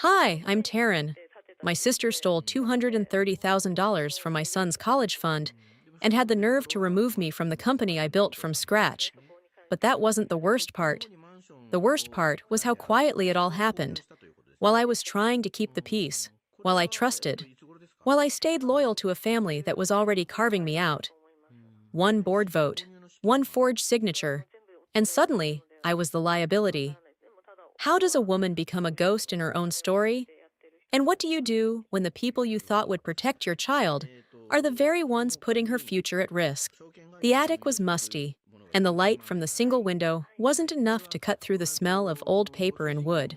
Hi, I'm Taryn. My sister stole $230,000 from my son's college fund and had the nerve to remove me from the company I built from scratch. But that wasn't the worst part. The worst part was how quietly it all happened. While I was trying to keep the peace, while I trusted, while I stayed loyal to a family that was already carving me out. One board vote, one forged signature, and suddenly I was the liability. How does a woman become a ghost in her own story? And what do you do when the people you thought would protect your child are the very ones putting her future at risk? The attic was musty, and the light from the single window wasn't enough to cut through the smell of old paper and wood.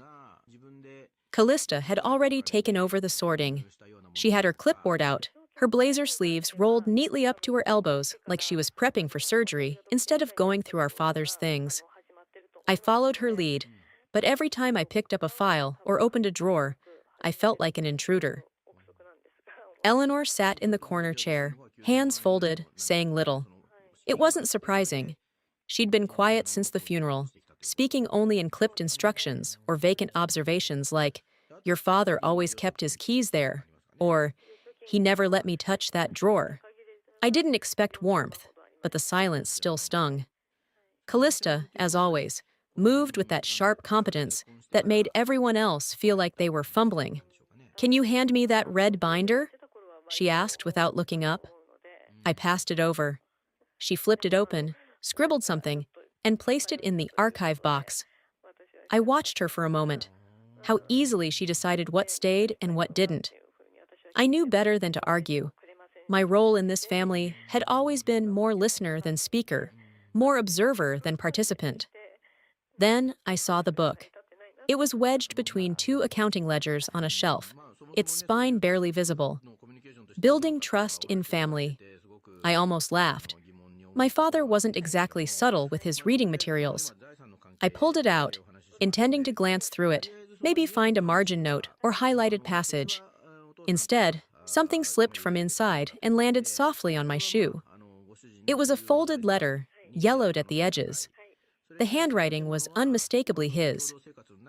Callista had already taken over the sorting. She had her clipboard out, her blazer sleeves rolled neatly up to her elbows like she was prepping for surgery instead of going through our father's things. I followed her lead, but every time I picked up a file or opened a drawer, I felt like an intruder. Eleanor sat in the corner chair, hands folded, saying little. It wasn't surprising. She'd been quiet since the funeral, speaking only in clipped instructions or vacant observations like, "Your father always kept his keys there," or, "He never let me touch that drawer." I didn't expect warmth, but the silence still stung. Callista, as always, moved with that sharp competence that made everyone else feel like they were fumbling. "Can you hand me that red binder?" she asked without looking up. I passed it over. She flipped it open, scribbled something, and placed it in the archive box. I watched her for a moment. How easily she decided what stayed and what didn't. I knew better than to argue. My role in this family had always been more listener than speaker, more observer than participant. Then I saw the book. It was wedged between two accounting ledgers on a shelf, its spine barely visible. Building Trust in Family. I almost laughed. My father wasn't exactly subtle with his reading materials. I pulled it out, intending to glance through it, maybe find a margin note or highlighted passage. Instead, something slipped from inside and landed softly on my shoe. It was a folded letter, yellowed at the edges. The handwriting was unmistakably his,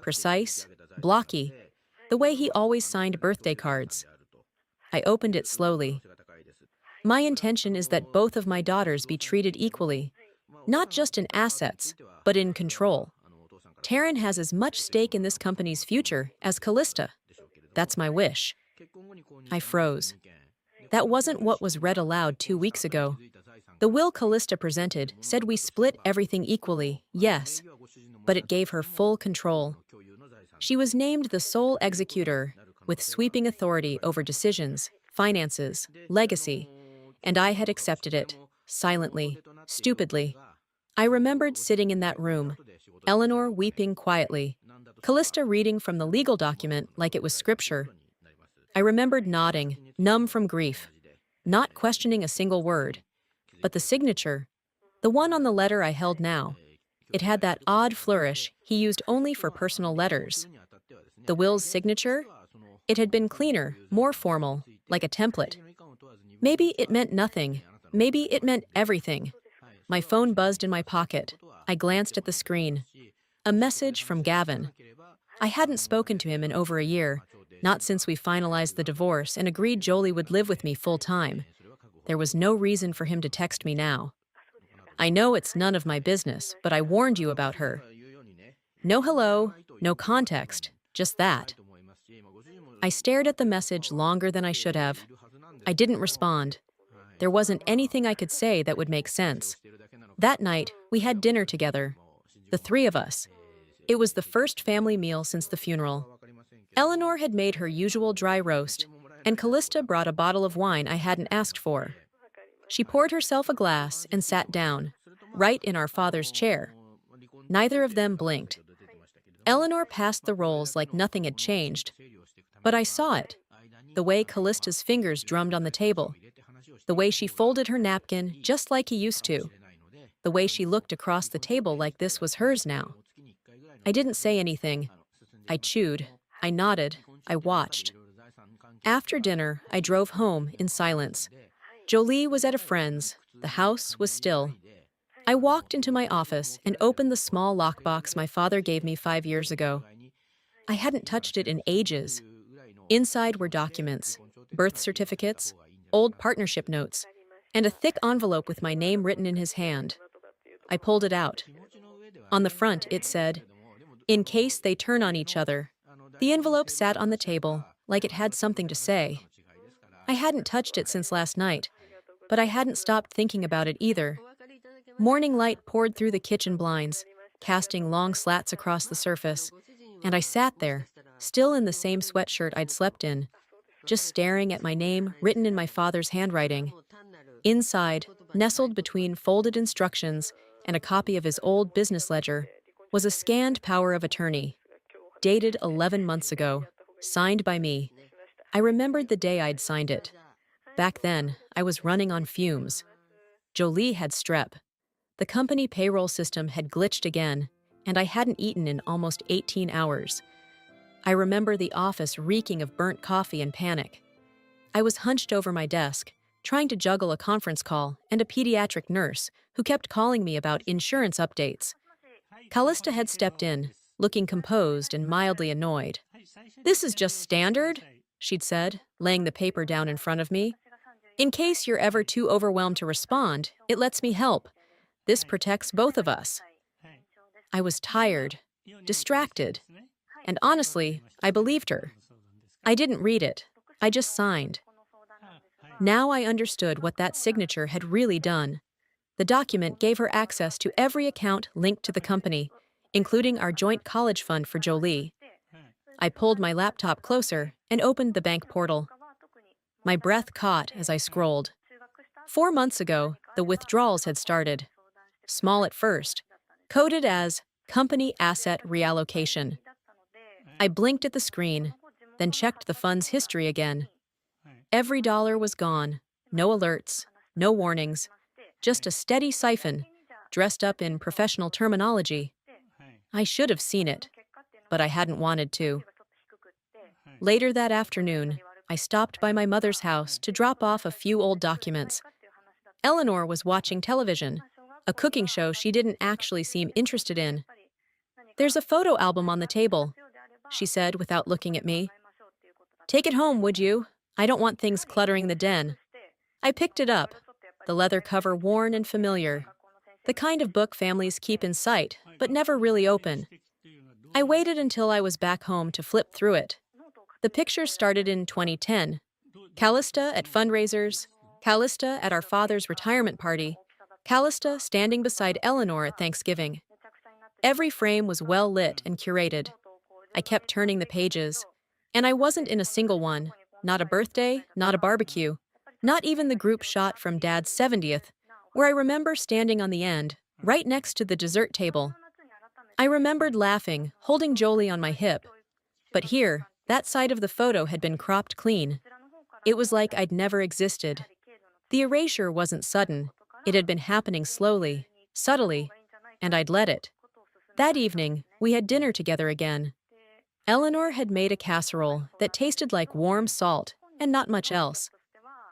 precise, blocky, the way he always signed birthday cards. I opened it slowly. My intention is that both of my daughters be treated equally, not just in assets, but in control. Taryn has as much stake in this company's future as Callista. That's my wish. I froze. That wasn't what was read aloud 2 weeks ago. The will Callista presented said we split everything equally, yes, but it gave her full control. She was named the sole executor, with sweeping authority over decisions, finances, legacy, and I had accepted it, silently, stupidly. I remembered sitting in that room, Eleanor weeping quietly, Callista reading from the legal document like it was scripture. I remembered nodding, numb from grief, not questioning a single word. But the signature, the one on the letter I held now, it had that odd flourish he used only for personal letters. The will's signature? It had been cleaner, more formal, like a template. Maybe it meant nothing. Maybe it meant everything. My phone buzzed in my pocket. I glanced at the screen. A message from Gavin. I hadn't spoken to him in over a year, not since we finalized the divorce and agreed Jolie would live with me full-time. There was no reason for him to text me now. "I know it's none of my business, but I warned you about her." No hello, no context, just that. I stared at the message longer than I should have. I didn't respond. There wasn't anything I could say that would make sense. That night, we had dinner together. The three of us. It was the first family meal since the funeral. Eleanor had made her usual dry roast, and Callista brought a bottle of wine I hadn't asked for. She poured herself a glass and sat down, right in our father's chair. Neither of them blinked. Eleanor passed the rolls like nothing had changed. But I saw it. The way Callista's fingers drummed on the table. The way she folded her napkin just like he used to. The way she looked across the table like this was hers now. I didn't say anything. I chewed. I nodded. I watched. After dinner, I drove home in silence. Jolie was at a friend's. The house was still. I walked into my office and opened the small lockbox my father gave me 5 years ago. I hadn't touched it in ages. Inside were documents, birth certificates, old partnership notes, and a thick envelope with my name written in his hand. I pulled it out. On the front, it said, "In case they turn on each other." The envelope sat on the table, like it had something to say. I hadn't touched it since last night, but I hadn't stopped thinking about it either. Morning light poured through the kitchen blinds, casting long slats across the surface, and I sat there, still in the same sweatshirt I'd slept in, just staring at my name written in my father's handwriting. Inside, nestled between folded instructions and a copy of his old business ledger, was a scanned power of attorney, dated 11 months ago, signed by me. I remembered the day I'd signed it. Back then, I was running on fumes. Jolie had strep. The company payroll system had glitched again, and I hadn't eaten in almost 18 hours. I remember the office reeking of burnt coffee and panic. I was hunched over my desk, trying to juggle a conference call and a pediatric nurse who kept calling me about insurance updates. Callista had stepped in, looking composed and mildly annoyed. "This is just standard," she'd said, laying the paper down in front of me. "In case you're ever too overwhelmed to respond, it lets me help. This protects both of us." I was tired, distracted, and honestly, I believed her. I didn't read it. I just signed. Now I understood what that signature had really done. The document gave her access to every account linked to the company, including our joint college fund for Jolie. I pulled my laptop closer and opened the bank portal. My breath caught as I scrolled. 4 months ago, the withdrawals had started. Small at first, coded as company asset reallocation. I blinked at the screen, then checked the fund's history again. Every dollar was gone, no alerts, no warnings, just a steady siphon, dressed up in professional terminology. I should have seen it, but I hadn't wanted to. Later that afternoon, I stopped by my mother's house to drop off a few old documents. Eleanor was watching television, a cooking show she didn't actually seem interested in. "There's a photo album on the table," she said without looking at me. "Take it home, would you? I don't want things cluttering the den." I picked it up, the leather cover worn and familiar, the kind of book families keep in sight, but never really open. I waited until I was back home to flip through it. The pictures started in 2010. Callista at fundraisers, Callista at our father's retirement party, Callista standing beside Eleanor at Thanksgiving. Every frame was well lit and curated. I kept turning the pages, and I wasn't in a single one. Not a birthday, not a barbecue, not even the group shot from Dad's 70th, where I remember standing on the end, right next to the dessert table. I remembered laughing, holding Jolie on my hip. But here, that side of the photo had been cropped clean. It was like I'd never existed. The erasure wasn't sudden. It had been happening slowly, subtly, and I'd let it. That evening, we had dinner together again. Eleanor had made a casserole that tasted like warm salt and not much else.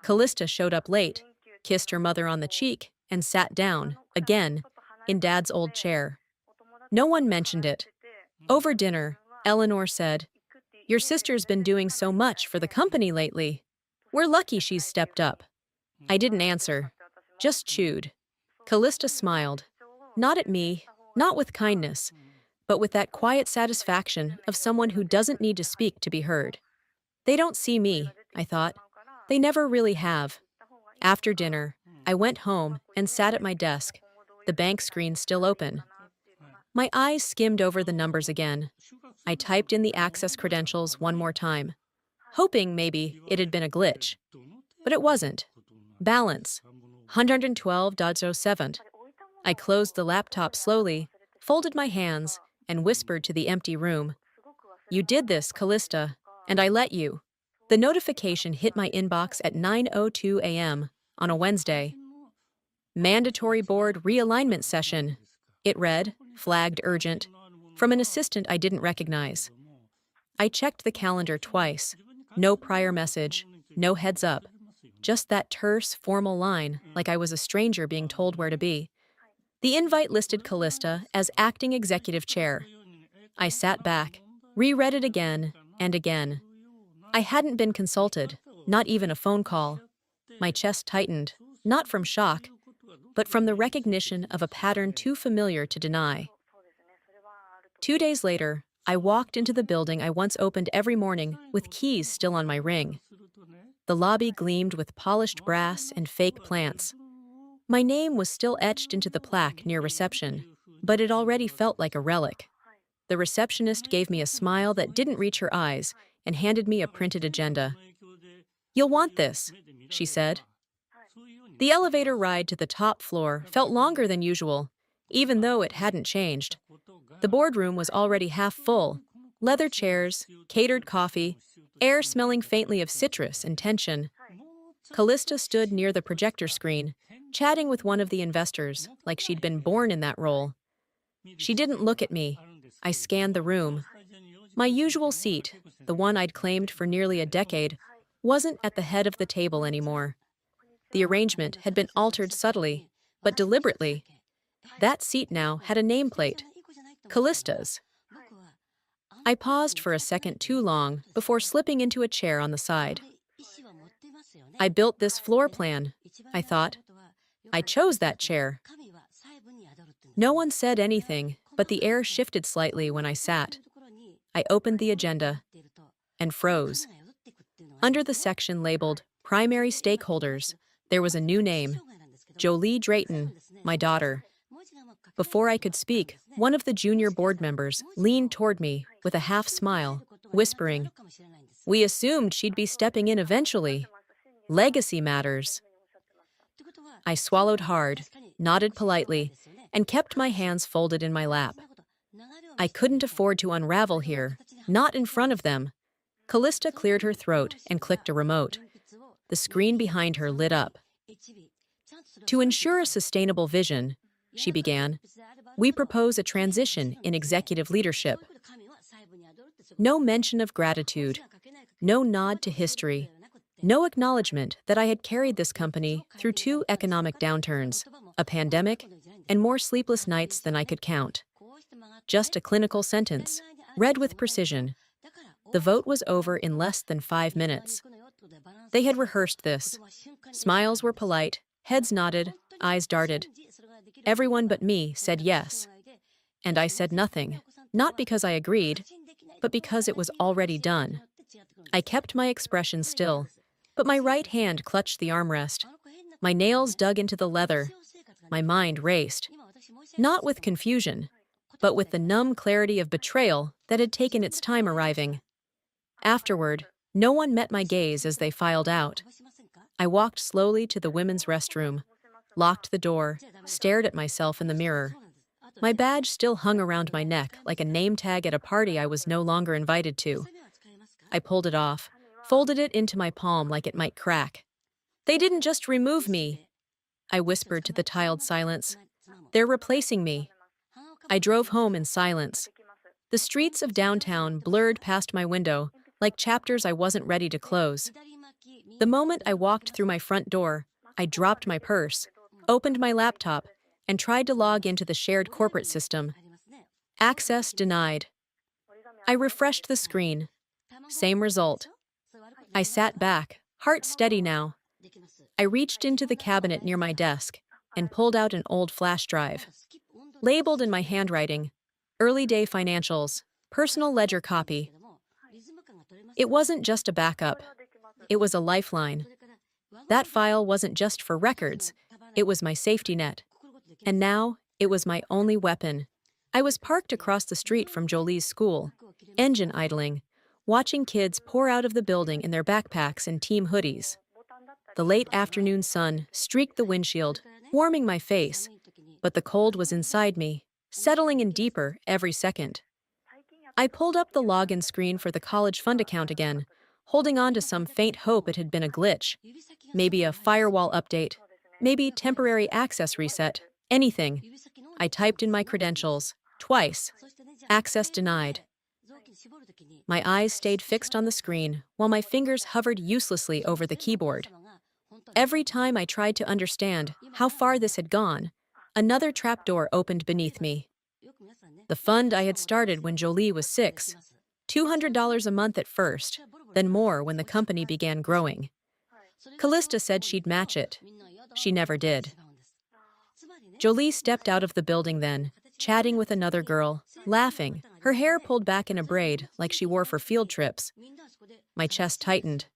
Callista showed up late, kissed her mother on the cheek, and sat down, again, in Dad's old chair. No one mentioned it. Over dinner, Eleanor said, "Your sister's been doing so much for the company lately. We're lucky she's stepped up." I didn't answer, just chewed. Callista smiled, not at me, not with kindness, but with that quiet satisfaction of someone who doesn't need to speak to be heard. They don't see me, I thought. They never really have. After dinner, I went home and sat at my desk, the bank screen still open. My eyes skimmed over the numbers again. I typed in the access credentials one more time, hoping maybe it had been a glitch. But it wasn't. Balance, 112.07. I closed the laptop slowly, folded my hands, and whispered to the empty room. "You did this, Callista, and I let you." The notification hit my inbox at 9:02 a.m. on a Wednesday. "Mandatory board realignment session," it read, flagged urgent, from an assistant I didn't recognize. I checked the calendar twice. No prior message, no heads up. Just that terse, formal line, like I was a stranger being told where to be. The invite listed Callista as acting executive chair. I sat back, Reread it again and again. I hadn't been consulted, not even a phone call. My chest tightened, not from shock, but from the recognition of a pattern too familiar to deny. 2 days later, I walked into the building I once opened every morning with keys still on my ring. The lobby gleamed with polished brass and fake plants. My name was still etched into the plaque near reception, but it already felt like a relic. The receptionist gave me a smile that didn't reach her eyes and handed me a printed agenda. "You'll want this," she said. The elevator ride to the top floor felt longer than usual, even though it hadn't changed. The boardroom was already half full. Leather chairs, catered coffee, air smelling faintly of citrus and tension. Callista stood near the projector screen, chatting with one of the investors, like she'd been born in that role. She didn't look at me. I scanned the room. My usual seat, the one I'd claimed for nearly a decade, wasn't at the head of the table anymore. The arrangement had been altered subtly, but deliberately. That seat now had a nameplate, Callista's. I paused for a second too long before slipping into a chair on the side. I built this floor plan, I thought. I chose that chair. No one said anything, but the air shifted slightly when I sat. I opened the agenda and froze. Under the section labeled Primary Stakeholders, there was a new name, Jolie Drayton, my daughter. Before I could speak, one of the junior board members leaned toward me with a half smile, whispering, "We assumed she'd be stepping in eventually. Legacy matters." I swallowed hard, nodded politely, and kept my hands folded in my lap. I couldn't afford to unravel here, not in front of them. Callista cleared her throat and clicked a remote. The screen behind her lit up. "To ensure a sustainable vision," she began, "we propose a transition in executive leadership. No mention of gratitude, no nod to history, no acknowledgement that I had carried this company through 2 economic downturns, a pandemic, and more sleepless nights than I could count. Just a clinical sentence, read with precision. The vote was over in less than 5 minutes. They had rehearsed this. Smiles were polite, heads nodded, eyes darted. Everyone but me said yes. And I said nothing, not because I agreed, but because it was already done. I kept my expression still, but my right hand clutched the armrest. My nails dug into the leather. My mind raced. Not with confusion, but with the numb clarity of betrayal that had taken its time arriving. Afterward, no one met my gaze as they filed out. I walked slowly to the women's restroom, locked the door, stared at myself in the mirror. My badge still hung around my neck like a name tag at a party I was no longer invited to. I pulled it off, folded it into my palm like it might crack. "They didn't just remove me," I whispered to the tiled silence. "They're replacing me." I drove home in silence. The streets of downtown blurred past my window, like chapters I wasn't ready to close. The moment I walked through my front door, I dropped my purse, opened my laptop, and tried to log into the shared corporate system. Access denied. I refreshed the screen. Same result. I sat back, heart steady now. I reached into the cabinet near my desk and pulled out an old flash drive. Labeled in my handwriting, "Early Day Financials, Personal Ledger Copy." It wasn't just a backup. It was a lifeline. That file wasn't just for records. It was my safety net. And now, it was my only weapon. I was parked across the street from Jolie's school, engine idling, watching kids pour out of the building in their backpacks and team hoodies. The late afternoon sun streaked the windshield, warming my face, but the cold was inside me, settling in deeper every second. I pulled up the login screen for the college fund account again, holding on to some faint hope it had been a glitch. Maybe a firewall update, maybe temporary access reset, anything. I typed in my credentials, twice. Access denied. My eyes stayed fixed on the screen, while my fingers hovered uselessly over the keyboard. Every time I tried to understand how far this had gone, another trapdoor opened beneath me. The fund I had started when Jolie was 6. $200 a month at first, then more when the company began growing. Callista said she'd match it. She never did. Jolie stepped out of the building then, chatting with another girl, laughing, her hair pulled back in a braid like she wore for field trips. My chest tightened.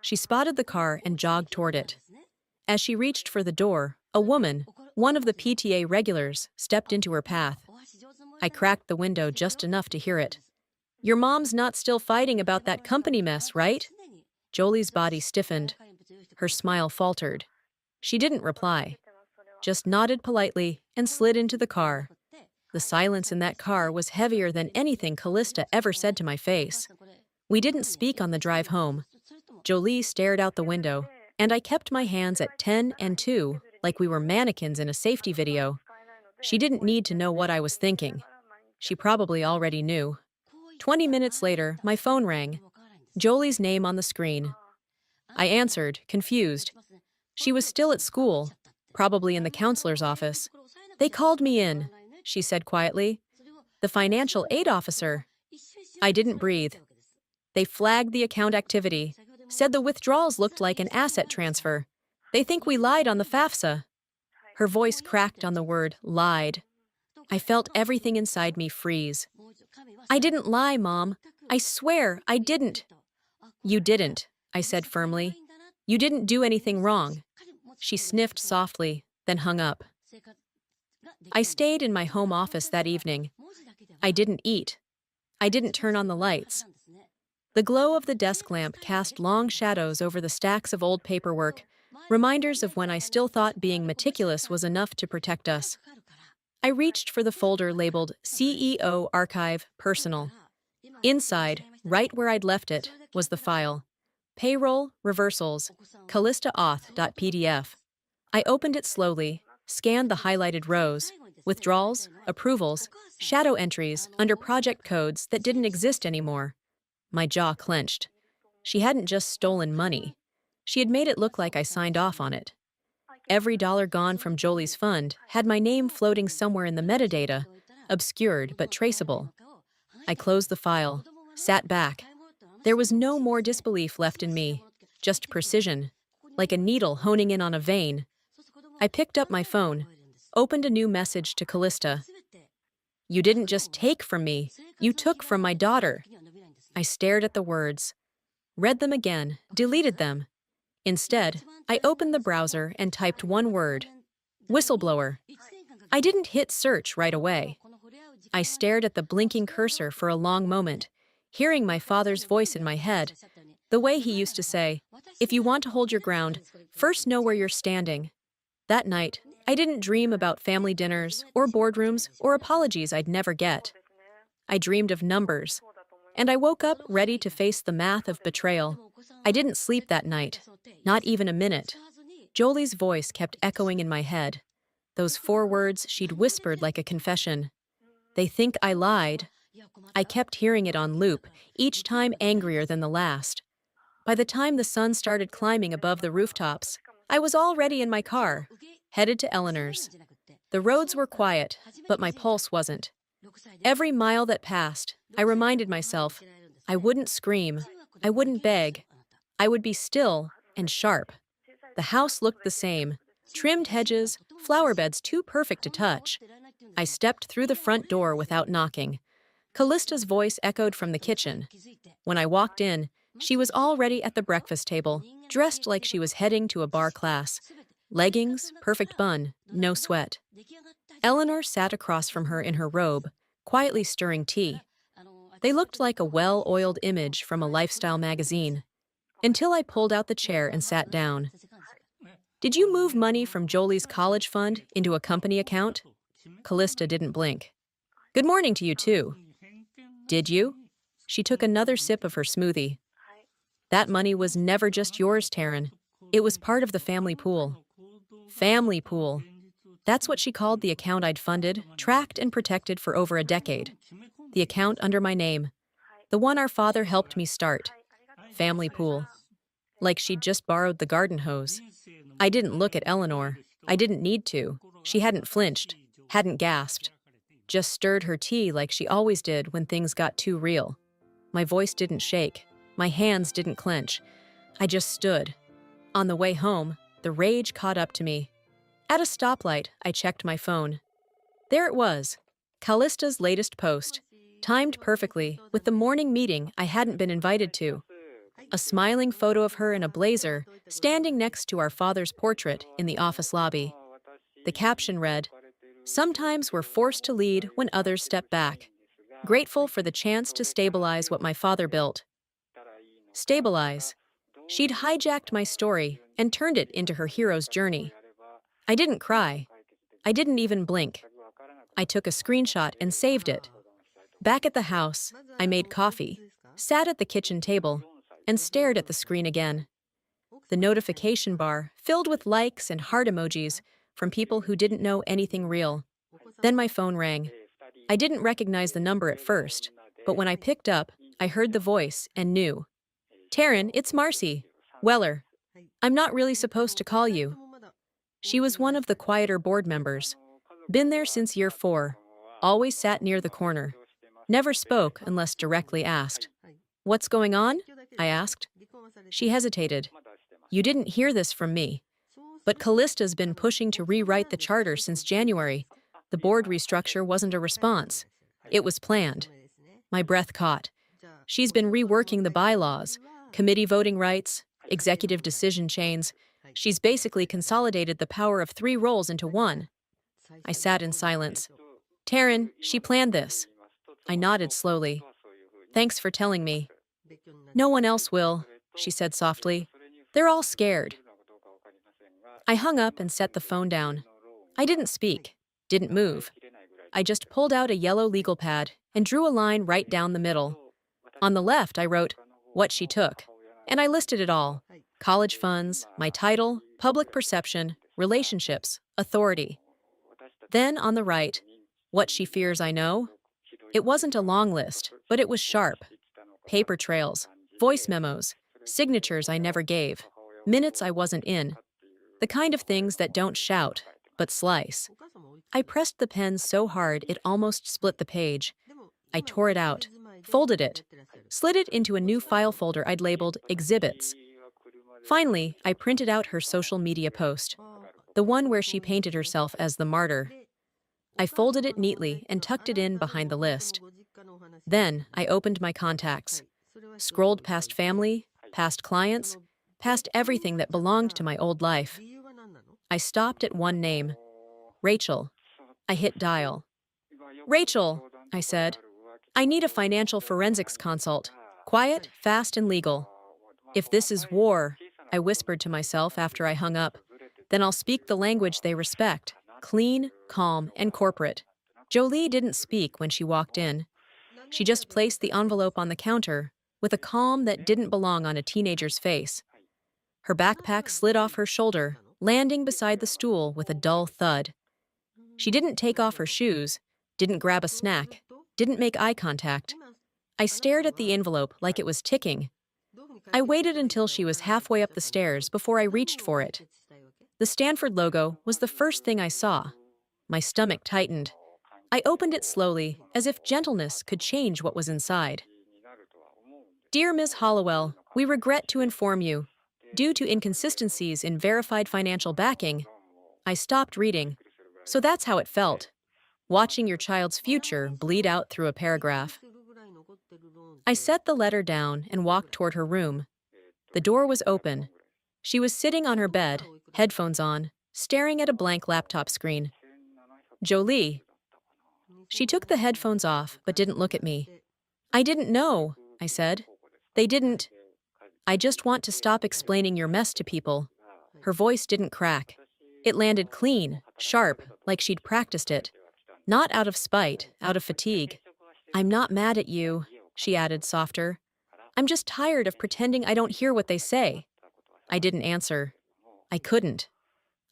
She spotted the car and jogged toward it. As she reached for the door, a woman, one of the PTA regulars, stepped into her path. I cracked the window just enough to hear it. "Your mom's not still fighting about that company mess, right?" Jolie's body stiffened. Her smile faltered. She didn't reply, just nodded politely and slid into the car. The silence in that car was heavier than anything Callista ever said to my face. We didn't speak on the drive home. Jolie stared out the window, and I kept my hands at 10 and 2, like we were mannequins in a safety video. She didn't need to know what I was thinking. She probably already knew. 20 minutes later, my phone rang. Jolie's name on the screen. I answered, confused. She was still at school, probably in the counselor's office. "They called me in," she said quietly. "The financial aid officer." I didn't breathe. "They flagged the account activity, said the withdrawals looked like an asset transfer. They think we lied on the FAFSA." Her voice cracked on the word lied. I felt everything inside me freeze. "I didn't lie, Mom. I swear I didn't." "You didn't," I said firmly. "You didn't do anything wrong." She sniffed softly, then hung up. I stayed in my home office that evening. I didn't eat. I didn't turn on the lights. The glow of the desk lamp cast long shadows over the stacks of old paperwork, reminders of when I still thought being meticulous was enough to protect us. I reached for the folder labeled CEO Archive Personal. Inside, right where I'd left it, was the file. Payroll, Reversals, CallistaAuth.pdf. I opened it slowly, scanned the highlighted rows, withdrawals, approvals, shadow entries under project codes that didn't exist anymore. My jaw clenched. She hadn't just stolen money. She had made it look like I signed off on it. Every dollar gone from Jolie's fund had my name floating somewhere in the metadata, obscured but traceable. I closed the file, sat back. There was no more disbelief left in me, just precision, like a needle honing in on a vein. I picked up my phone, opened a new message to Callista. "You didn't just take from me, you took from my daughter." I stared at the words, read them again, deleted them. Instead, I opened the browser and typed one word: whistleblower. I didn't hit search right away. I stared at the blinking cursor for a long moment, hearing my father's voice in my head, the way he used to say, "If you want to hold your ground, first know where you're standing." That night, I didn't dream about family dinners or boardrooms or apologies I'd never get. I dreamed of numbers, and I woke up ready to face the math of betrayal. I didn't sleep that night, not even a minute. Jolie's voice kept echoing in my head, those 4 words she'd whispered like a confession. "They think I lied." I kept hearing it on loop, each time angrier than the last. By the time the sun started climbing above the rooftops, I was already in my car, headed to Eleanor's. The roads were quiet, but my pulse wasn't. Every mile that passed, I reminded myself, I wouldn't scream, I wouldn't beg. I would be still and sharp. The house looked the same, trimmed hedges, flower beds too perfect to touch. I stepped through the front door without knocking. Callista's voice echoed from the kitchen. When I walked in, she was already at the breakfast table, dressed like she was heading to a bar class. Leggings, perfect bun, no sweat. Eleanor sat across from her in her robe, quietly stirring tea. They looked like a well-oiled image from a lifestyle magazine, until I pulled out the chair and sat down. "Did you move money from Jolie's college fund into a company account?" Callista didn't blink. "Good morning to you, too." "Did you?" She took another sip of her smoothie. "That money was never just yours, Taryn. It was part of the family pool." Family pool. That's what she called the account I'd funded, tracked, and protected for over a decade. The account under my name. The one our father helped me start. Family pool. Like she'd just borrowed the garden hose. I didn't look at Eleanor. I didn't need to. She hadn't flinched, hadn't gasped. Just stirred her tea like she always did when things got too real. My voice didn't shake. My hands didn't clench. I just stood. On the way home, the rage caught up to me. At a stoplight, I checked my phone. There it was, Callista's latest post, timed perfectly with the morning meeting I hadn't been invited to. A smiling photo of her in a blazer, standing next to our father's portrait in the office lobby. The caption read, "Sometimes we're forced to lead when others step back. Grateful for the chance to stabilize what my father built." Stabilize. She'd hijacked my story and turned it into her hero's journey. I didn't cry. I didn't even blink. I took a screenshot and saved it. Back at the house, I made coffee, sat at the kitchen table, and stared at the screen again. The notification bar filled with likes and heart emojis from people who didn't know anything real. Then my phone rang. I didn't recognize the number at first, but when I picked up, I heard the voice and knew. "Taryn, it's Marcy. Weller. I'm not really supposed to call you." She was one of the quieter board members. Been there since year 4. Always sat near the corner. Never spoke unless directly asked. "What's going on?" I asked. She hesitated. "You didn't hear this from me. But Callista's been pushing to rewrite the charter since January. The board restructure wasn't a response. It was planned." My breath caught. She's been reworking the bylaws, committee voting rights, executive decision chains. She's basically consolidated the power of 3 roles into one. I sat in silence. "Taryn, she planned this." I nodded slowly. "Thanks for telling me." "No one else will," she said softly. "They're all scared." I hung up and set the phone down. I didn't speak, didn't move. I just pulled out a yellow legal pad and drew a line right down the middle. On the left, I wrote, "What she took," and I listed it all: college funds, my title, public perception, relationships, authority. Then on the right, "What she fears I know." It wasn't a long list, but it was sharp. Paper trails, voice memos, signatures I never gave, minutes I wasn't in. The kind of things that don't shout, but slice. I pressed the pen so hard it almost split the page. I tore it out, folded it, slid it into a new file folder I'd labeled Exhibits. Finally, I printed out her social media post, the one where she painted herself as the martyr. I folded it neatly and tucked it in behind the list. Then I opened my contacts, scrolled past family, past clients, past everything that belonged to my old life. I stopped at one name, Rachel. I hit dial. "Rachel," I said, "I need a financial forensics consult. Quiet, fast, and legal." "If this is war," I whispered to myself after I hung up, "then I'll speak the language they respect. Clean, calm, and corporate." Jolie didn't speak when she walked in. She just placed the envelope on the counter with a calm that didn't belong on a teenager's face. Her backpack slid off her shoulder, landing beside the stool with a dull thud. She didn't take off her shoes, didn't grab a snack, didn't make eye contact. I stared at the envelope like it was ticking. I waited until she was halfway up the stairs before I reached for it. The Stanford logo was the first thing I saw. My stomach tightened. I opened it slowly, as if gentleness could change what was inside. "Dear Ms. Hollowell, we regret to inform you, due to inconsistencies in verified financial backing." I stopped reading. So that's how it felt, watching your child's future bleed out through a paragraph. I set the letter down and walked toward her room. The door was open. She was sitting on her bed, headphones on, staring at a blank laptop screen. "Jolie." She took the headphones off but didn't look at me. "I didn't know," I said. "They didn't. I just want to stop explaining your mess to people." Her voice didn't crack. It landed clean, sharp, like she'd practiced it. Not out of spite, out of fatigue. "I'm not mad at you," she added softer. "I'm just tired of pretending I don't hear what they say." I didn't answer. I couldn't.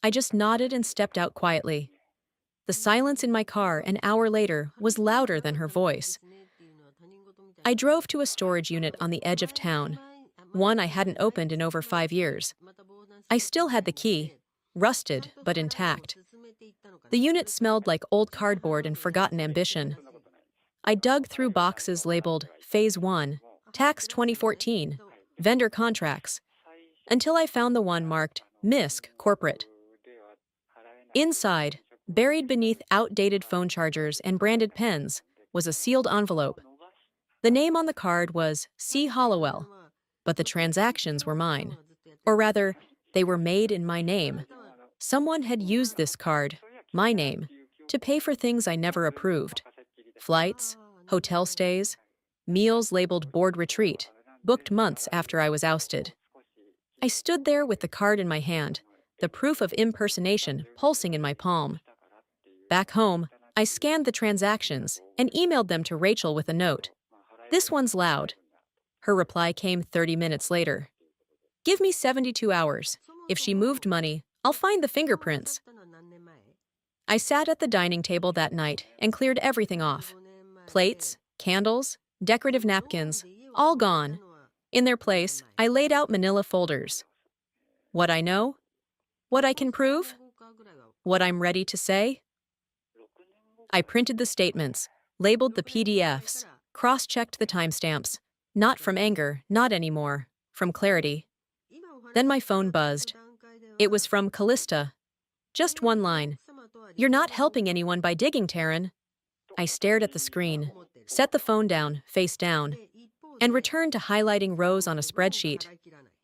I just nodded and stepped out quietly. The silence in my car an hour later was louder than her voice. I drove to a storage unit on the edge of town, one I hadn't opened in over 5 years. I still had the key, rusted but intact. The unit smelled like old cardboard and forgotten ambition. I dug through boxes labeled Phase 1, Tax 2014. Vendor contracts. Until I found the one marked MISC Corporate. Inside, buried beneath outdated phone chargers and branded pens, was a sealed envelope. The name on the card was C. Hollowell, but the transactions were mine. Or rather, they were made in my name. Someone had used this card, my name, to pay for things I never approved. Flights, hotel stays, meals labeled board retreat, booked months after I was ousted. I stood there with the card in my hand, the proof of impersonation pulsing in my palm. Back home, I scanned the transactions and emailed them to Rachel with a note. "This one's loud." Her reply came 30 minutes later. "Give me 72 hours. If she moved money, I'll find the fingerprints." I sat at the dining table that night and cleared everything off. Plates, candles, decorative napkins, all gone. In their place, I laid out manila folders. What I know? What I can prove? What I'm ready to say? I printed the statements, labeled the PDFs, cross-checked the timestamps. Not from anger, not anymore, from clarity. Then my phone buzzed. It was from Callista. Just one line. "You're not helping anyone by digging, Taryn." I stared at the screen, set the phone down, face down, and returned to highlighting rows on a spreadsheet.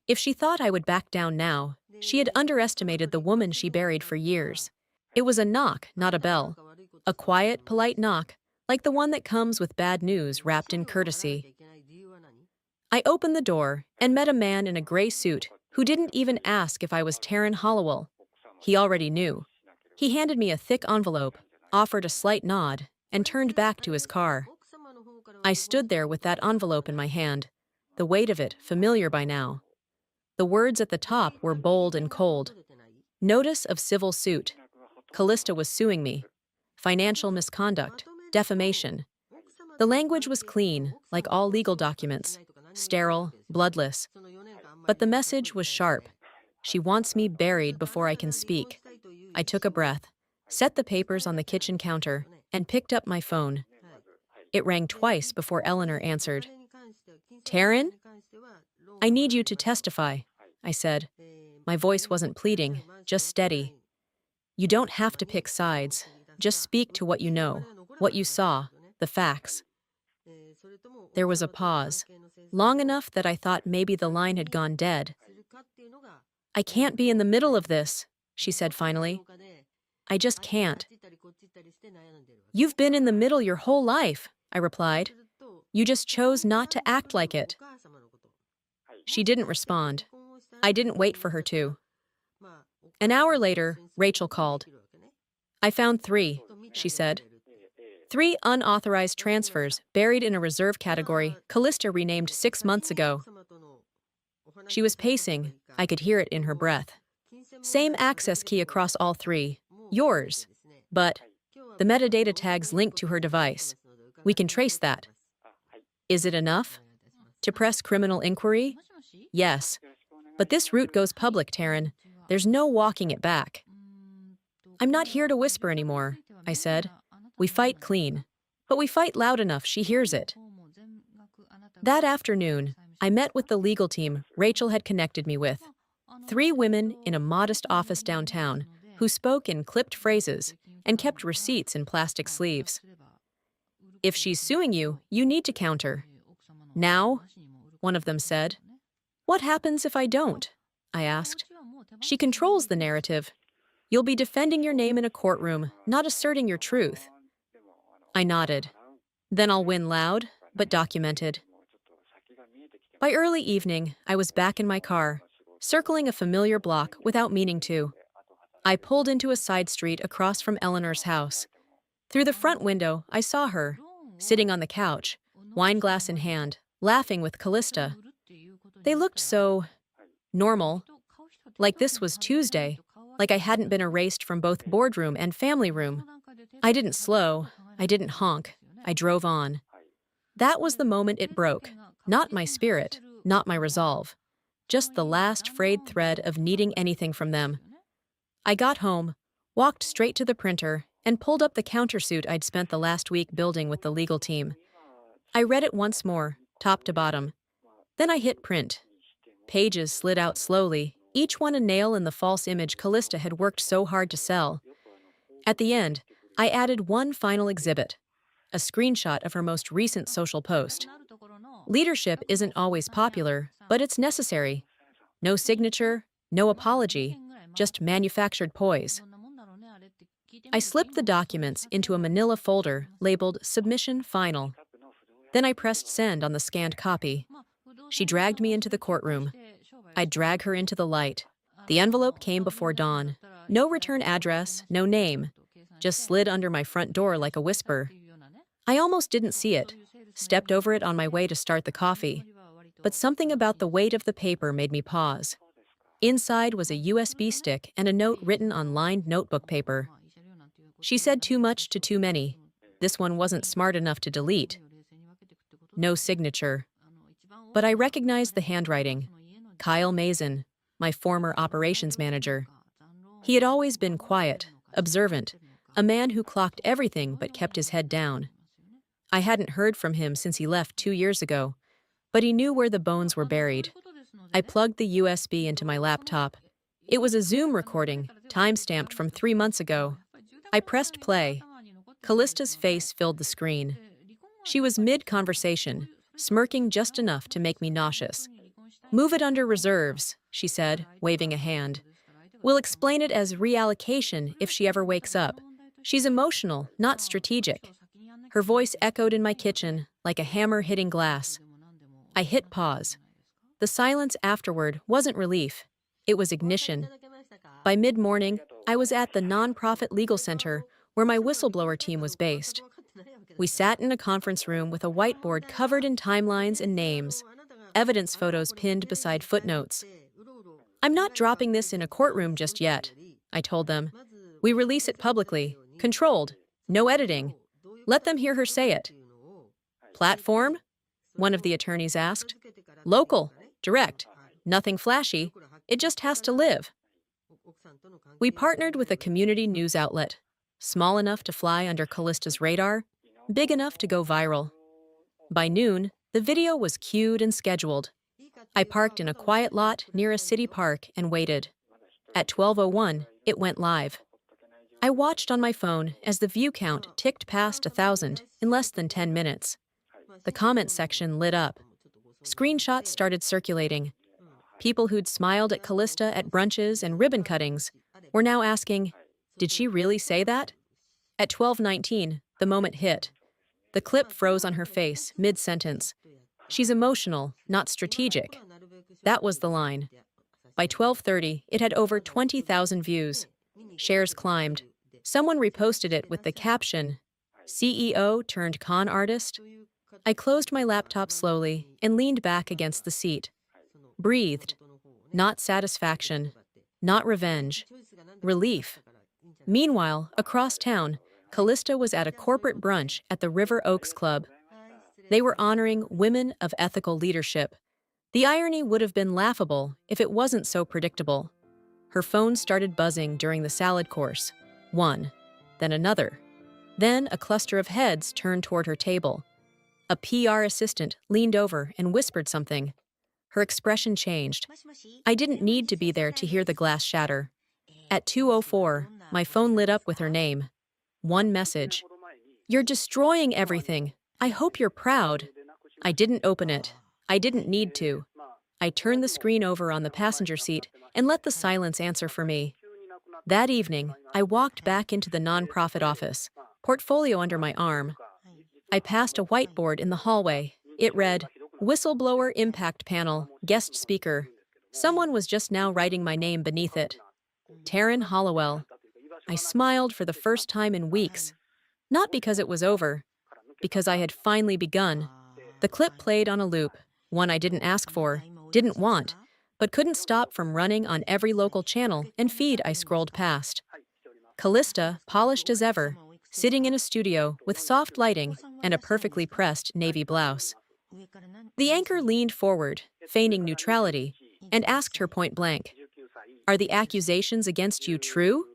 If she thought I would back down now, she had underestimated the woman she buried for years. It was a knock, not a bell. A quiet, polite knock, like the one that comes with bad news wrapped in courtesy. I opened the door and met a man in a gray suit who didn't even ask if I was Taryn Hollowell. He already knew. He handed me a thick envelope, offered a slight nod, and turned back to his car. I stood there with that envelope in my hand, the weight of it familiar by now. The words at the top were bold and cold. Notice of civil suit. Callista was suing me. Financial misconduct, defamation. The language was clean, like all legal documents, sterile, bloodless. But the message was sharp. She wants me buried before I can speak. I took a breath, set the papers on the kitchen counter, and picked up my phone. It rang twice before Eleanor answered. "Taryn? I need you to testify," I said. My voice wasn't pleading, just steady. "You don't have to pick sides. Just speak to what you know, what you saw, the facts." There was a pause, long enough that I thought maybe the line had gone dead. "I can't be in the middle of this," she said finally. "I just can't." "You've been in the middle your whole life," I replied. "You just chose not to act like it." She didn't respond. I didn't wait for her to. An hour later, Rachel called. "I found 3, she said. 3 unauthorized transfers buried in a reserve category Callista renamed 6 months ago." She was pacing. I could hear it in her breath. "Same access key across all 3. Yours. But the metadata tags linked to her device. We can trace that." "Is it enough? To press criminal inquiry?" "Yes. But this route goes public, Taryn. There's no walking it back." "I'm not here to whisper anymore," I said. "We fight clean. But we fight loud enough she hears it." That afternoon, I met with the legal team Rachel had connected me with. 3 women in a modest office downtown who spoke in clipped phrases and kept receipts in plastic sleeves. "If she's suing you, you need to counter." "Now?" one of them said. "What happens if I don't?" I asked. "She controls the narrative. You'll be defending your name in a courtroom, not asserting your truth." I nodded. "Then I'll win loud, but documented." By early evening, I was back in my car, circling a familiar block without meaning to. I pulled into a side street across from Eleanor's house. Through the front window, I saw her, sitting on the couch, wine glass in hand, laughing with Callista. They looked so normal, like this was Tuesday, like I hadn't been erased from both boardroom and family room. I didn't slow, I didn't honk, I drove on. That was the moment it broke, not my spirit, not my resolve, just the last frayed thread of needing anything from them. I got home, walked straight to the printer, and pulled up the countersuit I'd spent the last week building with the legal team. I read it once more, top to bottom, Then I hit print. Pages slid out slowly, each one a nail in the false image Callista had worked so hard to sell. At the end, I added one final exhibit, a screenshot of her most recent social post. Leadership isn't always popular, but it's necessary. No signature, no apology, just manufactured poise. I slipped the documents into a manila folder labeled Submission Final. Then I pressed send on the scanned copy. She dragged me into the courtroom. I'd drag her into the light. The envelope came before dawn. No return address, no name. Just slid under my front door like a whisper. I almost didn't see it, stepped over it on my way to start the coffee. But something about the weight of the paper made me pause. Inside was a USB stick and a note written on lined notebook paper. She said too much to too many. This one wasn't smart enough to delete. No signature. But I recognized the handwriting. Kyle Mason, my former operations manager. He had always been quiet, observant, a man who clocked everything but kept his head down. I hadn't heard from him since he left 2 years ago, but he knew where the bones were buried. I plugged the USB into my laptop. It was a Zoom recording, time-stamped from 3 months ago. I pressed play. Callista's face filled the screen. She was mid-conversation, smirking just enough to make me nauseous. "Move it under reserves," she said, waving a hand. "We'll explain it as reallocation if she ever wakes up. She's emotional, not strategic." Her voice echoed in my kitchen like a hammer hitting glass. I hit pause. The silence afterward wasn't relief. It was ignition. By mid-morning, I was at the nonprofit legal center where my whistleblower team was based. We sat in a conference room with a whiteboard covered in timelines and names, evidence photos pinned beside footnotes. "I'm not dropping this in a courtroom just yet," I told them. "We release it publicly, controlled, no editing. Let them hear her say it." "Platform?" one of the attorneys asked. "Local, direct, nothing flashy. It just has to live." We partnered with a community news outlet, small enough to fly under Callista's radar, big enough to go viral. By noon, the video was cued and scheduled. I parked in a quiet lot near a city park and waited. At 12:01, it went live. I watched on my phone as the view count ticked past 1,000 in less than 10 minutes. The comment section lit up. Screenshots started circulating. People who'd smiled at Callista at brunches and ribbon cuttings were now asking, "Did she really say that?" At 12:19, the moment hit. The clip froze on her face, mid-sentence. "She's emotional, not strategic." That was the line. By 12:30, it had over 20,000 views. Shares climbed. Someone reposted it with the caption, "CEO turned con artist." I closed my laptop slowly and leaned back against the seat. Breathed. Not satisfaction. Not revenge. Relief. Meanwhile, across town, Callista was at a corporate brunch at the River Oaks Club. They were honoring women of ethical leadership. The irony would have been laughable if it wasn't so predictable. Her phone started buzzing during the salad course. One, then another. Then a cluster of heads turned toward her table. A PR assistant leaned over and whispered something. Her expression changed. I didn't need to be there to hear the glass shatter. At 2:04, my phone lit up with her name. One message. "You're destroying everything. I hope you're proud." I didn't open it. I didn't need to. I turned the screen over on the passenger seat and let the silence answer for me. That evening, I walked back into the nonprofit office, portfolio under my arm. I passed a whiteboard in the hallway. It read, "Whistleblower Impact Panel, Guest Speaker." Someone was just now writing my name beneath it. Taryn Hollowell. I smiled for the first time in weeks. Not because it was over, because I had finally begun. The clip played on a loop, one I didn't ask for, didn't want, but couldn't stop from running on every local channel and feed I scrolled past. Callista, polished as ever, sitting in a studio with soft lighting and a perfectly pressed navy blouse. The anchor leaned forward, feigning neutrality, and asked her point blank, "Are the accusations against you true?"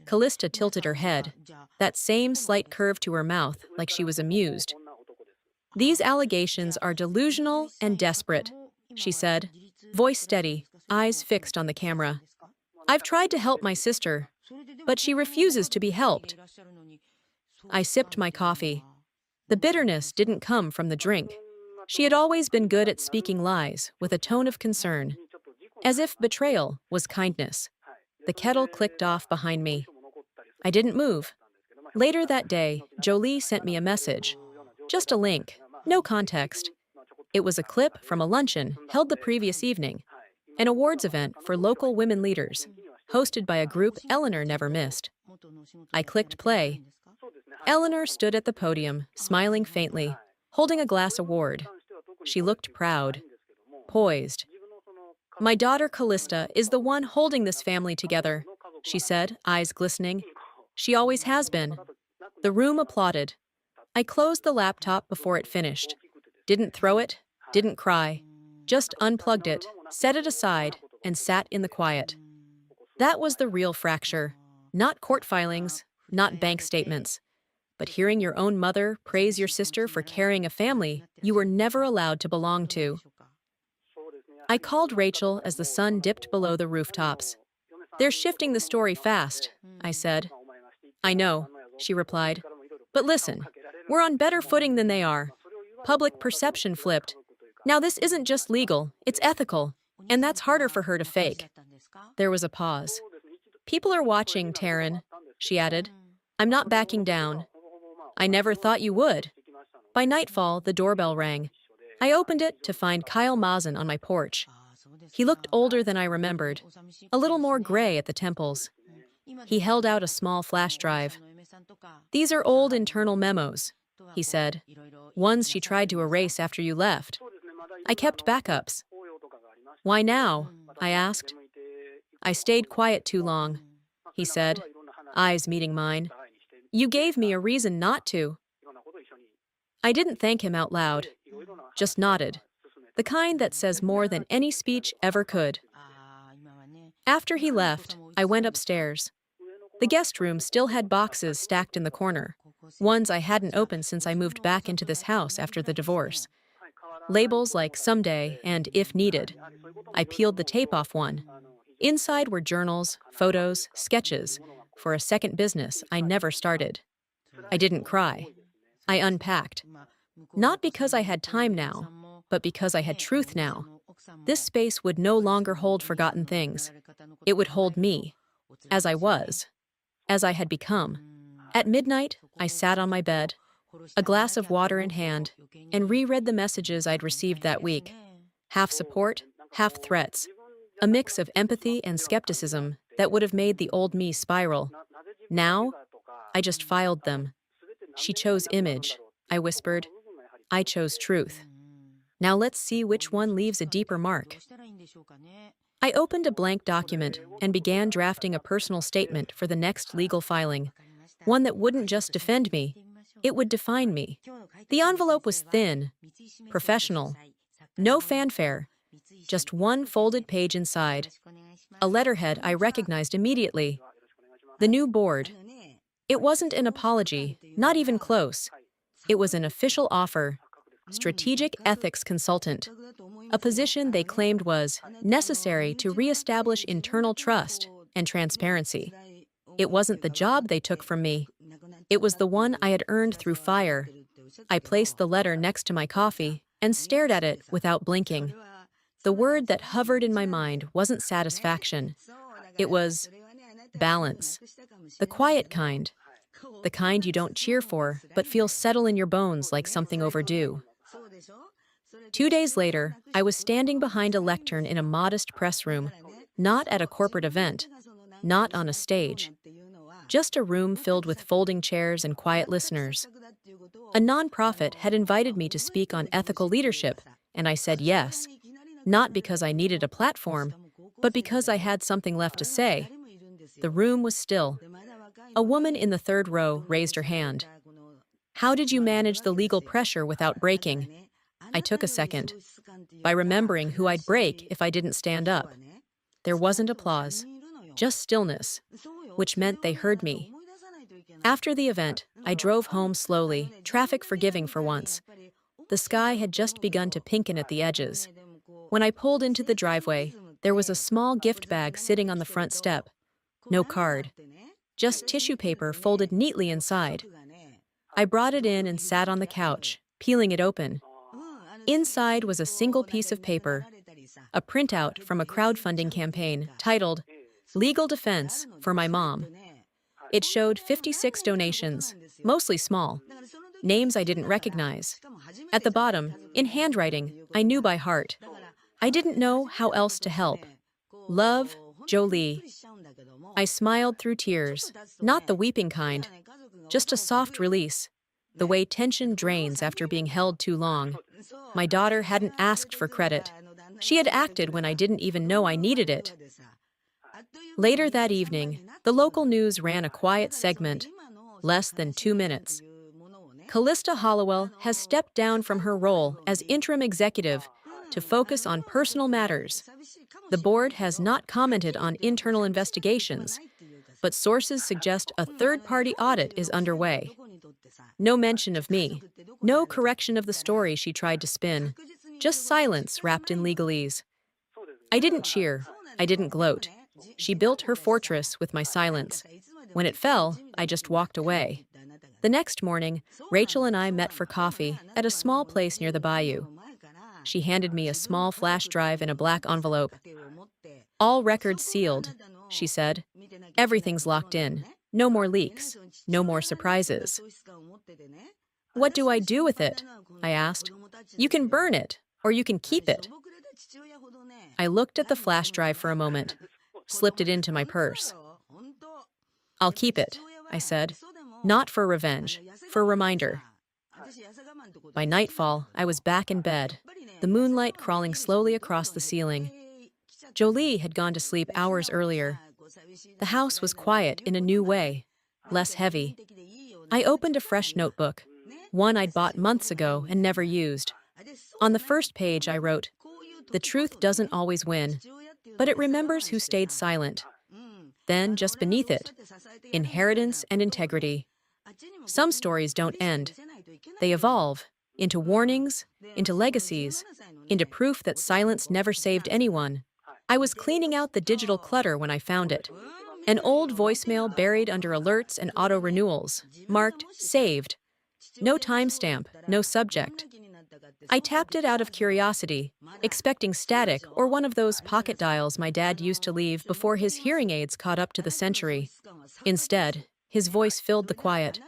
Callista tilted her head, that same slight curve to her mouth like she was amused. These allegations are delusional and desperate, she said, voice steady, eyes fixed on the camera. I've tried to help my sister, but she refuses to be helped. I sipped my coffee. The bitterness didn't come from the drink. She had always been good at speaking lies with a tone of concern, as if betrayal was kindness. The kettle clicked off behind me. I didn't move. Later that day, Jolie sent me a message. Just a link, no context. It was a clip from a luncheon held the previous evening, an awards event for local women leaders, hosted by a group Eleanor never missed. I clicked play. Eleanor stood at the podium, smiling faintly, holding a glass award. She looked proud, poised. My daughter Callista is the one holding this family together, she said, eyes glistening. She always has been. The room applauded. I closed the laptop before it finished. Didn't throw it, didn't cry. Just unplugged it, set it aside, and sat in the quiet. That was the real fracture. Not court filings, not bank statements. But hearing your own mother praise your sister for carrying a family you were never allowed to belong to. I called Rachel as the sun dipped below the rooftops. They're shifting the story fast, I said. I know, she replied. But listen, we're on better footing than they are. Public perception flipped. Now this isn't just legal, it's ethical, and that's harder for her to fake. There was a pause. People are watching, Taryn, she added. I'm not backing down. I never thought you would. By nightfall, the doorbell rang. I opened it to find Kyle Mazen on my porch. He looked older than I remembered, a little more gray at the temples. He held out a small flash drive. These are old internal memos, he said. Ones she tried to erase after you left. I kept backups. Why now? I asked. I stayed quiet too long, he said, eyes meeting mine. You gave me a reason not to. I didn't thank him out loud, just nodded, the kind that says more than any speech ever could. After he left, I went upstairs. The guest room still had boxes stacked in the corner, ones I hadn't opened since I moved back into this house after the divorce. Labels like someday and if needed. I peeled the tape off one. Inside were journals, photos, sketches, for a second business I never started. I didn't cry. I unpacked. Not because I had time now, but because I had truth now. This space would no longer hold forgotten things. It would hold me, as I was, as I had become. At midnight, I sat on my bed, a glass of water in hand, and reread the messages I'd received that week. Half support, half threats. A mix of empathy and skepticism that would have made the old me spiral. Now, I just filed them. She chose image, I whispered. I chose truth. Now let's see which one leaves a deeper mark. I opened a blank document and began drafting a personal statement for the next legal filing. One that wouldn't just defend me, it would define me. The envelope was thin, professional, no fanfare, just one folded page inside. A letterhead I recognized immediately. The new board. It wasn't an apology, not even close. It was an official offer. Strategic ethics consultant. A position they claimed was necessary to reestablish internal trust and transparency. It wasn't the job they took from me. It was the one I had earned through fire. I placed the letter next to my coffee and stared at it without blinking. The word that hovered in my mind wasn't satisfaction. It was balance. The quiet kind. The kind you don't cheer for, but feel settle in your bones like something overdue. 2 days later, I was standing behind a lectern in a modest press room, not at a corporate event, not on a stage. Just a room filled with folding chairs and quiet listeners. A nonprofit had invited me to speak on ethical leadership, and I said yes, not because I needed a platform, but because I had something left to say. The room was still. A woman in the third row raised her hand. How did you manage the legal pressure without breaking? I took a second. By remembering who I'd break if I didn't stand up. There wasn't applause, just stillness, which meant they heard me. After the event, I drove home slowly, traffic forgiving for once. The sky had just begun to pinken at the edges. When I pulled into the driveway, there was a small gift bag sitting on the front step. No card. Just tissue paper folded neatly inside. I brought it in and sat on the couch, peeling it open. Inside was a single piece of paper, a printout from a crowdfunding campaign titled Legal Defense for My Mom. It showed 56 donations, mostly small, names I didn't recognize. At the bottom, in handwriting I knew by heart. I didn't know how else to help. Love, Jolie. I smiled through tears, not the weeping kind, just a soft release, the way tension drains after being held too long. My daughter hadn't asked for credit. She had acted when I didn't even know I needed it. Later that evening, the local news ran a quiet segment, less than 2 minutes. Callista Hollowell has stepped down from her role as interim executive to focus on personal matters. The board has not commented on internal investigations, but sources suggest a third-party audit is underway. No mention of me, no correction of the story she tried to spin, just silence wrapped in legalese. I didn't cheer, I didn't gloat. She built her fortress with my silence. When it fell, I just walked away. The next morning, Rachel and I met for coffee at a small place near the bayou. She handed me a small flash drive in a black envelope. "All records sealed," she said. "Everything's locked in. No more leaks. No more surprises." "What do I do with it?" I asked. "You can burn it, or you can keep it." I looked at the flash drive for a moment, slipped it into my purse. "I'll keep it," I said. "Not for revenge, for a reminder." By nightfall, I was back in bed, the moonlight crawling slowly across the ceiling. Jolie had gone to sleep hours earlier. The house was quiet in a new way, less heavy. I opened a fresh notebook, one I'd bought months ago and never used. On the first page, I wrote, "The truth doesn't always win, but it remembers who stayed silent." Then, just beneath it, inheritance and integrity. Some stories don't end. They evolve into warnings, into legacies, into proof that silence never saved anyone. I was cleaning out the digital clutter when I found it. An old voicemail buried under alerts and auto-renewals, marked saved. No timestamp, no subject. I tapped it out of curiosity, expecting static or one of those pocket dials my dad used to leave before his hearing aids caught up to the century. Instead, his voice filled the quiet.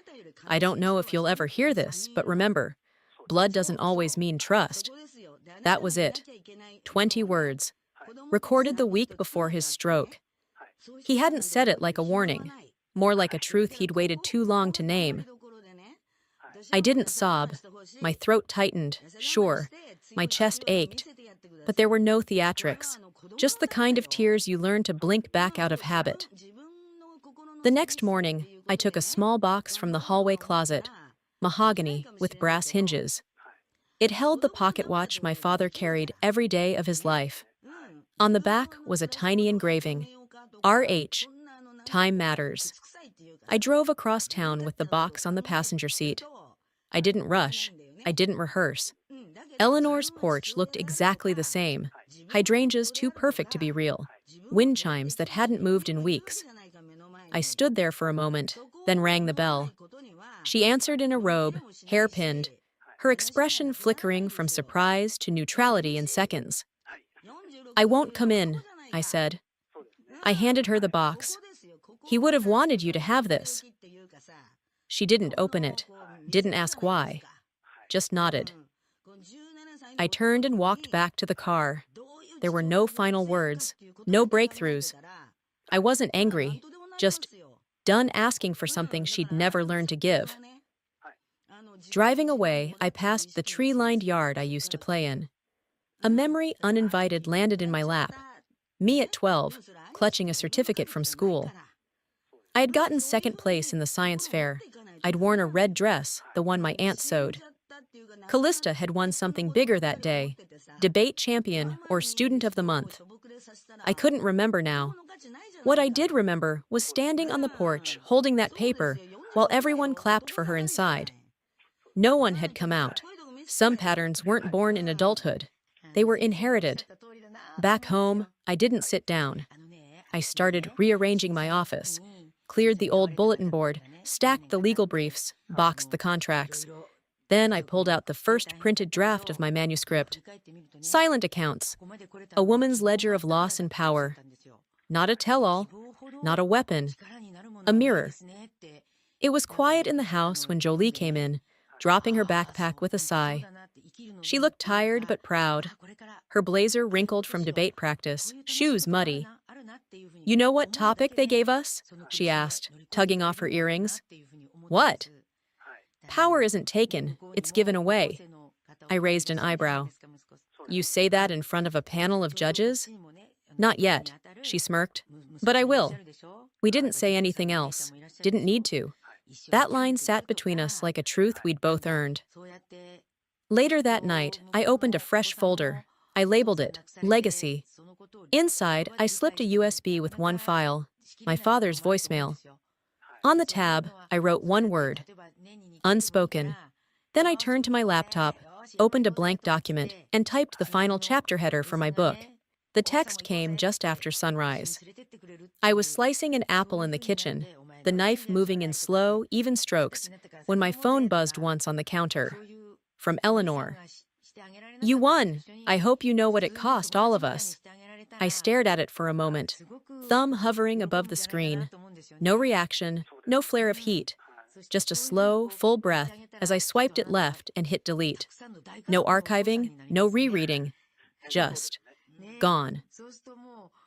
"I don't know if you'll ever hear this, but remember, blood doesn't always mean trust." That was it. 20 words. Recorded the week before his stroke. He hadn't said it like a warning, more like a truth he'd waited too long to name. I didn't sob. My throat tightened, sure. My chest ached. But there were no theatrics, just the kind of tears you learn to blink back out of habit. The next morning, I took a small box from the hallway closet, mahogany with brass hinges. It held the pocket watch my father carried every day of his life. On the back was a tiny engraving, RH, Time Matters. I drove across town with the box on the passenger seat. I didn't rush. I didn't rehearse. Eleanor's porch looked exactly the same. Hydrangeas too perfect to be real. Wind chimes that hadn't moved in weeks. I stood there for a moment, then rang the bell. She answered in a robe, hair-pinned, her expression flickering from surprise to neutrality in seconds. "I won't come in," I said. I handed her the box. "He would have wanted you to have this." She didn't open it, didn't ask why, just nodded. I turned and walked back to the car. There were no final words, no breakthroughs. I wasn't angry, just done asking for something she'd never learned to give. Driving away, I passed the tree-lined yard I used to play in. A memory uninvited landed in my lap. Me at 12, clutching a certificate from school. I had gotten second place in the science fair. I'd worn a red dress, the one my aunt sewed. Callista had won something bigger that day, debate champion or student of the month. I couldn't remember now. What I did remember was standing on the porch, holding that paper, while everyone clapped for her inside. No one had come out. Some patterns weren't born in adulthood, they were inherited. Back home, I didn't sit down. I started rearranging my office, cleared the old bulletin board, stacked the legal briefs, boxed the contracts. Then I pulled out the first printed draft of my manuscript. Silent accounts, a woman's ledger of loss and power. Not a tell-all, not a weapon, a mirror. It was quiet in the house when Jolie came in, dropping her backpack with a sigh. She looked tired but proud, her blazer wrinkled from debate practice, shoes muddy. "You know what topic they gave us?" she asked, tugging off her earrings. "What?" "Power isn't taken, it's given away." I raised an eyebrow. "You say that in front of a panel of judges?" "Not yet," she smirked. "But I will." We didn't say anything else, didn't need to. That line sat between us like a truth we'd both earned. Later that night, I opened a fresh folder. I labeled it Legacy. Inside, I slipped a USB with one file, my father's voicemail. On the tab, I wrote one word, unspoken. Then I turned to my laptop, opened a blank document, and typed the final chapter header for my book. The text came just after sunrise. I was slicing an apple in the kitchen, the knife moving in slow, even strokes, when my phone buzzed once on the counter. From Eleanor. "You won. I hope you know what it cost all of us." I stared at it for a moment, thumb hovering above the screen. No reaction, no flare of heat. Just a slow, full breath as I swiped it left and hit delete. No archiving, no rereading. Just gone.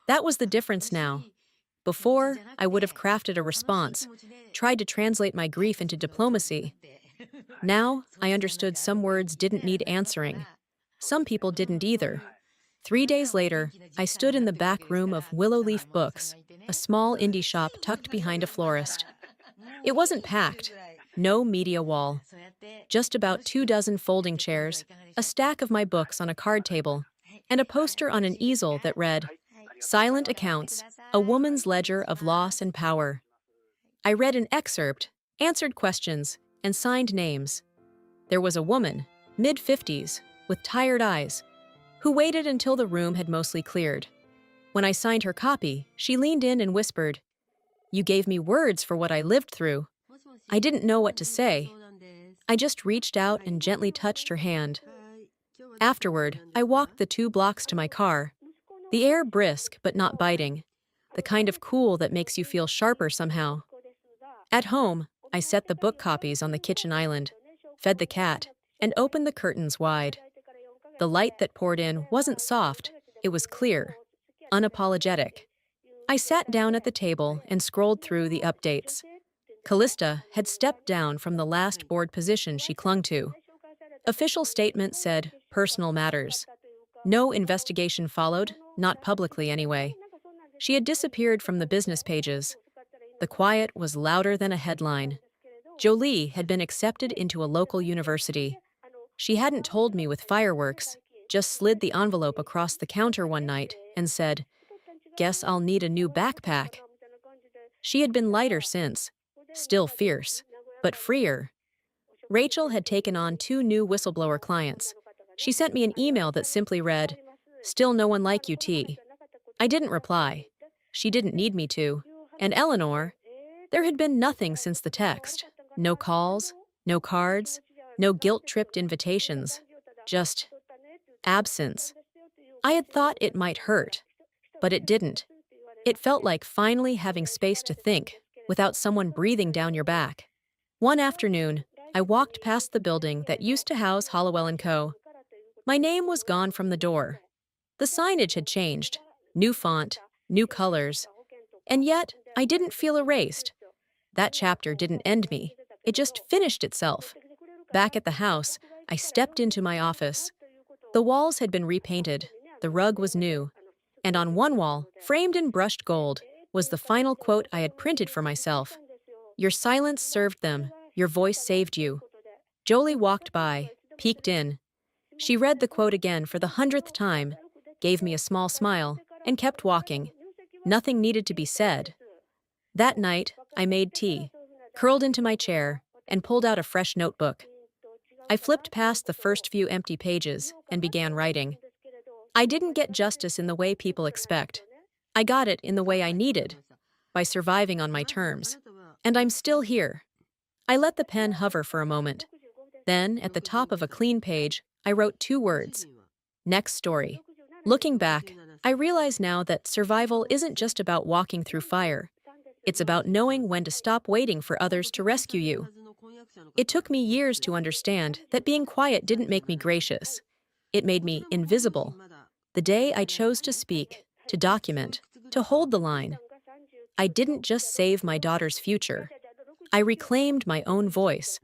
That was the difference now. Before, I would have crafted a response, tried to translate my grief into diplomacy. Now, I understood some words didn't need answering. Some people didn't either. 3 days later, I stood in the back room of Willow Leaf Books, a small indie shop tucked behind a florist. It wasn't packed. No media wall. Just about 24 folding chairs, a stack of my books on a card table, and a poster on an easel that read, "Silent Accounts, a woman's ledger of loss and power." I read an excerpt, answered questions, and signed names. There was a woman, mid-50s, with tired eyes, who waited until the room had mostly cleared. When I signed her copy, she leaned in and whispered, "You gave me words for what I lived through." I didn't know what to say. I just reached out and gently touched her hand. Afterward, I walked the 2 blocks to my car, the air brisk but not biting, the kind of cool that makes you feel sharper somehow. At home, I set the book copies on the kitchen island, fed the cat, and opened the curtains wide. The light that poured in wasn't soft, it was clear, unapologetic. I sat down at the table and scrolled through the updates. Callista had stepped down from the last board position she clung to. Official statement said, "Personal matters." No investigation followed, not publicly anyway. She had disappeared from the business pages. The quiet was louder than a headline. Jolie had been accepted into a local university. She hadn't told me with fireworks, just slid the envelope across the counter one night and said, "Guess I'll need a new backpack." She had been lighter since, still fierce, but freer. Rachel had taken on 2 new whistleblower clients. She sent me an email that simply read, "Still no one like you, T." I didn't reply. She didn't need me to. And Eleanor, there had been nothing since the text. No calls, no cards, no guilt-tripped invitations. Just absence. I had thought it might hurt, but it didn't. It felt like finally having space to think, without someone breathing down your back. One afternoon, I walked past the building that used to house Hollowell & Co. My name was gone from the door. The signage had changed, new font, new colors. And yet, I didn't feel erased. That chapter didn't end me. It just finished itself. Back at the house, I stepped into my office. The walls had been repainted, the rug was new, and on one wall, framed in brushed gold, was the final quote I had printed for myself. "Your silence served them, your voice saved you." Jolie walked by, peeked in. She read the quote again for the 100th time, gave me a small smile, and kept walking. Nothing needed to be said. That night, I made tea, curled into my chair, and pulled out a fresh notebook. I flipped past the first few empty pages and began writing. I didn't get justice in the way people expect. I got it in the way I needed, by surviving on my terms. And I'm still here. I let the pen hover for a moment. Then, at the top of a clean page, I wrote 2 words. Next story. Looking back, I realize now that survival isn't just about walking through fire. It's about knowing when to stop waiting for others to rescue you. It took me years to understand that being quiet didn't make me gracious. It made me invisible. The day I chose to speak, to document, to hold the line, I didn't just save my daughter's future. I reclaimed my own voice.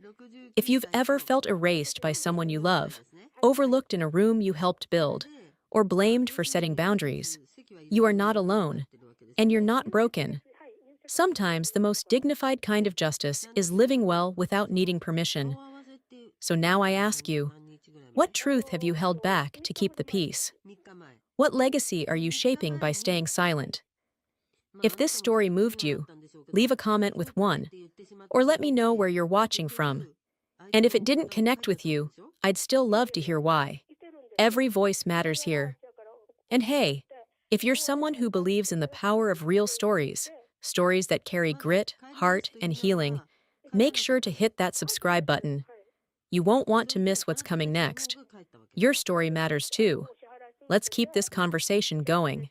If you've ever felt erased by someone you love, overlooked in a room you helped build, or blamed for setting boundaries, you are not alone, and you're not broken. Sometimes the most dignified kind of justice is living well without needing permission. So now I ask you, what truth have you held back to keep the peace? What legacy are you shaping by staying silent? If this story moved you, leave a comment with one, or let me know where you're watching from. And if it didn't connect with you, I'd still love to hear why. Every voice matters here. And hey, if you're someone who believes in the power of real stories, stories that carry grit, heart, and healing, make sure to hit that subscribe button. You won't want to miss what's coming next. Your story matters too. Let's keep this conversation going.